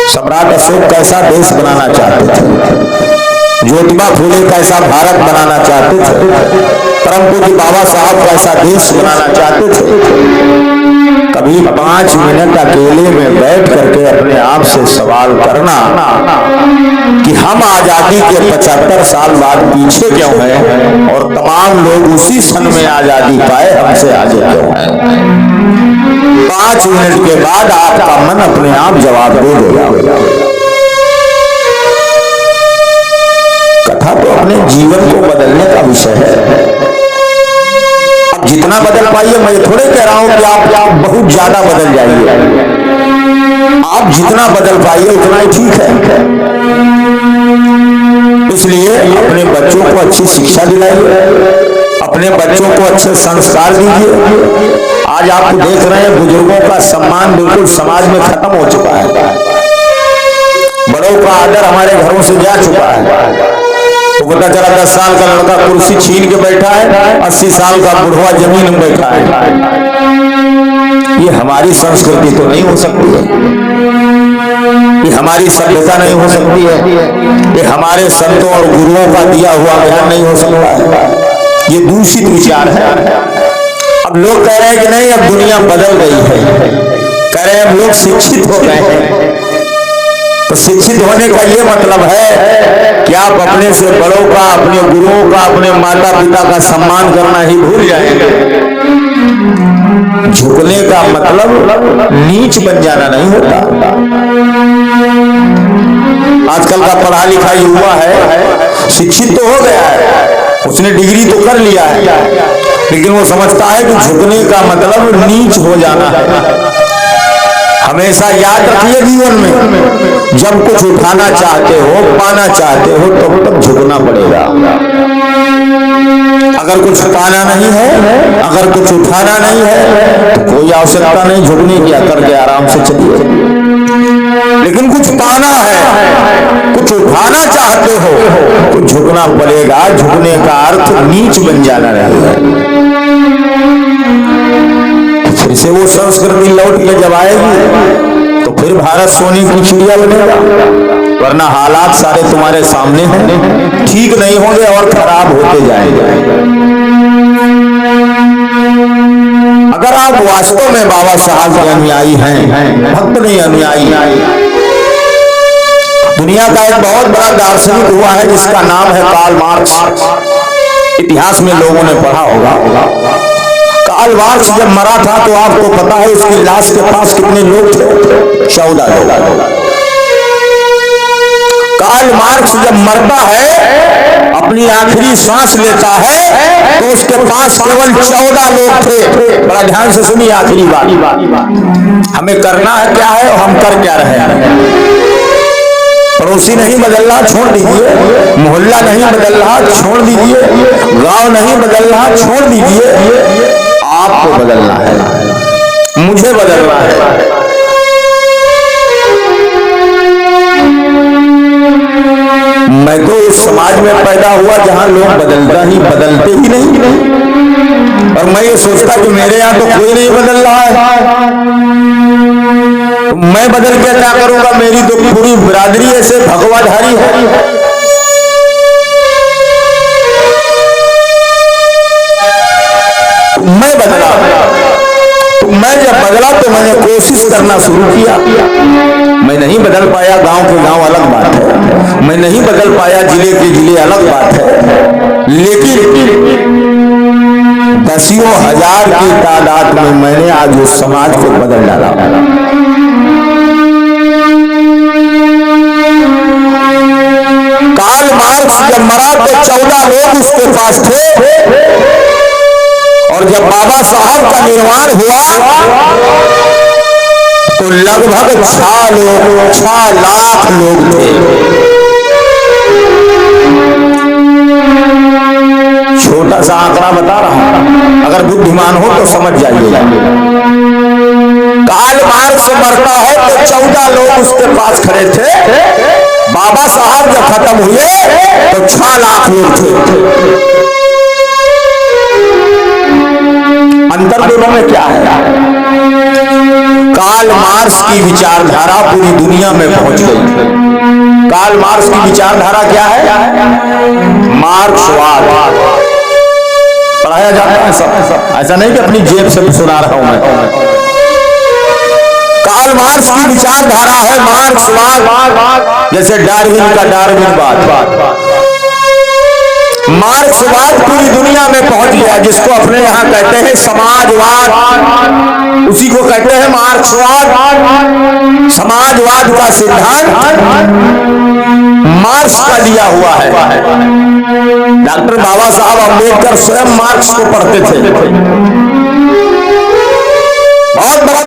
सम्राट अशोक कैसा देश बनाना चाहते थे, ज्योतिबा फूले कैसा भारत बनाना चाहते थे, परम पूज्य बाबा साहब कैसा देश बनाना चाहते थे। कभी 5 मिनट अकेले में बैठ करके अपने आप से सवाल करना कि हम आजादी के 75 साल बाद पीछे क्यों हैं और तमाम लोग उसी सन में आजादी पाए हमसे आगे क्यों हैं। 5 मिनट के बाद आपका मन अपने आप जवाब दे देगा। कथा तो अपने जीवन को बदलने का विषय है। अब जितना बदल पाइए, मैं थोड़े कह रहा हूं कि आप बहुत ज्यादा बदल जाइए, आप जितना बदल पाइए उतना ही ठीक है। इसलिए अपने बच्चों को अच्छी शिक्षा दिलाइए, अपने बच्चों को अच्छे संस्कार दीजिए। आज आप देख रहे हैं बुजुर्गों का सम्मान बिल्कुल समाज में खत्म हो चुका है, बड़ों का आदर हमारे घरों से जा चुका है। तो पता चला 10 साल का लड़का कुर्सी छीन के बैठा है, 80 साल का बुढ़वा जमीन में बैठा है। ये हमारी संस्कृति तो नहीं हो सकती है, ये हमारी सभ्यता नहीं हो सकती है, ये हमारे संतों और गुरुओं का दिया हुआ ज्ञान नहीं हो सकता है। ये दूषित विचार है। अब लोग कह रहे हैं कि नहीं, अब दुनिया बदल गई है, कह रहे हैं अब लोग शिक्षित हो गए हैं। तो शिक्षित होने का ये मतलब है कि आप अपने से बड़ों का, अपने गुरुओं का, अपने माता पिता का सम्मान करना ही भूल जाएंगे। झुकने का मतलब नीच बन जाना नहीं होता। आजकल का पढ़ा लिखा युवा है, शिक्षित तो हो गया है, उसने डिग्री तो कर लिया है, लेकिन वो समझता है कि झुकने का मतलब नीच हो जाना है। हमेशा याद रखिए, जीवन में जब कुछ उठाना चाहते हो, पाना चाहते हो, तब झुकना पड़ेगा। अगर कुछ पाना नहीं है, अगर कुछ उठाना नहीं है, तो कोई आवश्यकता नहीं झुकने की, करके आराम से चलिए। लेकिन कुछ पाना है, कुछ उठाना चाहते हो, तो झुकना पड़ेगा। झुकने का अर्थ नीच बन जाना नहीं है। फिर से वो संस्कृति लौट के जब आएगी तो फिर भारत सोने की चिड़िया बनेगा, वरना हालात सारे तुम्हारे सामने हैं, ठीक नहीं होंगे और खराब होते जाएंगे। अगर आप वास्तव में बाबा साहब के अनुयायी हैं, भक्त नहीं अनुयायी। दुनिया का एक बहुत बड़ा दार्शनिक हुआ है जिसका नाम है कार्ल मार्क्स। इतिहास में लोगों ने पढ़ा होगा। कार्ल मार्क्स जब मरा था तो आपको पता है उसकी लाश के पास कितने लोग थे? 14 लोग। कार्ल मार्क्स जब मरता है, अपनी आखिरी सांस लेता है, तो उसके पास केवल 14 लोग थे। बड़ा ध्यान से सुनिए आखिरी बात। हमें करना है क्या है और हम कर क्या रहे हैं। पड़ोसी नहीं बदल रहा, छोड़ दीजिए। मोहल्ला नहीं बदल रहा, छोड़ दीजिए। गांव नहीं बदल रहा, छोड़ दीजिए। आपको बदलना है, मुझे बदलना है। मैं तो उस समाज में पैदा हुआ जहां लोग बदलते ही नहीं, और मैं ये सोचता कि मेरे यहां तो कोई नहीं बदल रहा है, तो मैं बदल के क्या करूंगा? मेरी तो पूरी बिरादरी ऐसे भगवाधारी है। मैं बदला, तो मैं जब बदला तो मैंने कोशिश करना शुरू किया। मैं नहीं बदल पाया, गांव के गांव अलग बात है, मैं नहीं बदल पाया, जिले के जिले अलग बात है, लेकिन 10 हजार की तादाद में मैंने आज उस समाज को बदल डाला। कार्ल मार्क्स जब मरा तो 14 लोग उसके पास थे, और जब बाबा साहब का निर्माण हुआ तो लगभग 6 लाख लोग थे। छोटा सा आंकड़ा बता रहा हूं, अगर बुद्धिमान हो तो समझ जाइएगा। कार्ल मार्क्स मरता है तो 14 लोग उसके पास खड़े थे। बाबा साहब जब खत्म हुए तो 6 लाख लोग थे। अंतर दोनों में क्या है? कार्ल मार्क्स की विचारधारा पूरी दुनिया में पहुंच गई। कार्ल मार्क्स की विचारधारा क्या है? मार्क्सवाद। पढ़ाया जाता है सब, ऐसा नहीं कि अपनी जेब से सुना रहा हूं मैं। कार्ल मार्क्स की विचारधारा है मार्क्सवाद, जैसे डार्विन का डार्विनवाद। मार्क्सवाद पूरी दुनिया में पहुंच गया, जिसको अपने यहां कहते हैं समाजवाद, उसी को कहते हैं मार्क्सवाद। समाजवाद का सिद्धांत मार्क्स का दिया हुआ है। डॉक्टर बाबा साहब अम्बेडकर स्वयं मार्क्स को पढ़ते थे।